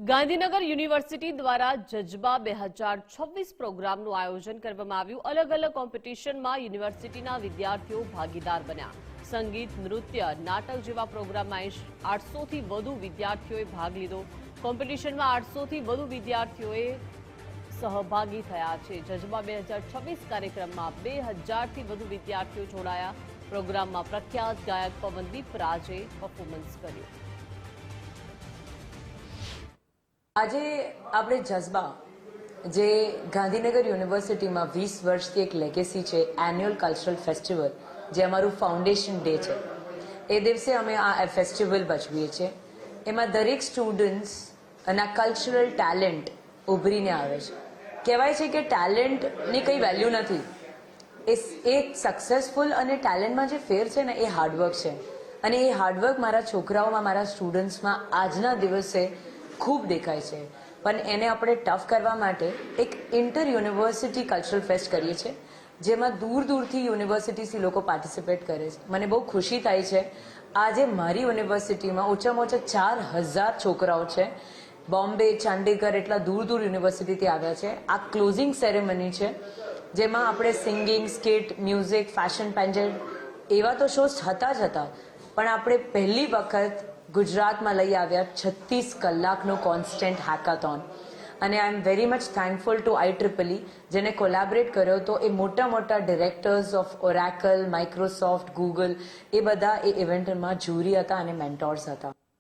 Gandhinagar university દ્વારા જજબા 2026 પ્રોગ્રામનું આયોજન કરવામાં આવ્યું। અલગ અલગ કોમ્પિટિશનમાં યુનિવર્સિટીના વિદ્યાર્થીઓ ભાગીદાર બન્યા। સંગીત, નૃત્ય, નાટક જેવા પ્રોગ્રામમાં 800 થી વધુ વિદ્યાર્થીઓએ ભાગ લીધો। કોમ્પિટિશનમાં 800 થી વધુ વિદ્યાર્થીઓએ સહભાગી થયા છે। જજબા 2026 કાર્યક્રમમાં 2000 થી વધુ વિદ્યાર્થીઓ જોડાયા। પ્રોગ્રામમાં પ્રખ્યાત ગાયક પવનદીપ રાજે પરફોર્મન્સ કર્યું। આજે આપણે જજબા જે ગાંધીનગર યુનિવર્સિટીમાં 20 વર્ષથી એક લેગેસી છે, એન્યુઅલ કલ્ચરલ ફેસ્ટિવલ, જે અમારું ફાઉન્ડેશન ડે છે, એ દિવસે અમે આ ફેસ્ટિવલ ભજવીએ છીએ। એમાં દરેક સ્ટુડન્ટ્સ અને કલ્ચરલ ટેલેન્ટ ઉભરીને આવે છે। કહેવાય છે કે ટેલેન્ટની કંઈ વેલ્યુ નથી, એ સક્સેસફુલ અને ટેલેન્ટમાં જે ફેર છે ને, એ હાર્ડવર્ક છે। અને એ હાર્ડવર્ક મારા છોકરાઓમાં, મારા સ્ટુડન્ટ્સમાં આજના દિવસે ખૂબ દેખાય છે। પણ એને આપણે ટફ કરવા માટે એક ઇન્ટર યુનિવર્સિટી કલ્ચરલ ફેસ્ટ કરીએ છીએ, જેમાં દૂર દૂરથી યુનિવર્સિટીથી લોકો પાર્ટિસિપેટ કરે છે। મને બહુ ખુશી થાય છે, આજે મારી યુનિવર્સિટીમાં ઓછામાં ઓછા 4000 છોકરાઓ છે। બોમ્બે, ચંડીગઢ, એટલા દૂર દૂર યુનિવર્સિટીથી આવ્યા છે। આ ક્લોઝિંગ સેરેમની છે, જેમાં આપણે સિંગિંગ, સ્કિટ, મ્યુઝિક, ફેશન પેન્જન્ટ એવા તો શોઝ હતા જ હતા, પણ આપણે પહેલી વખત ગુજરાતમાં લઈ આવ્યા 36 કલાકનો કોન્સ્ટન્ટ હેકાથોન। અને I am very much thankful to IEEE, જેને કોલેબરેટ કર્યો હતો। એ મોટા મોટા directors of Oracle, Microsoft, Google, એ બધા એ ઇવેન્ટમાં જ્યુરી હતા અને મેન્ટોર્સ હતા।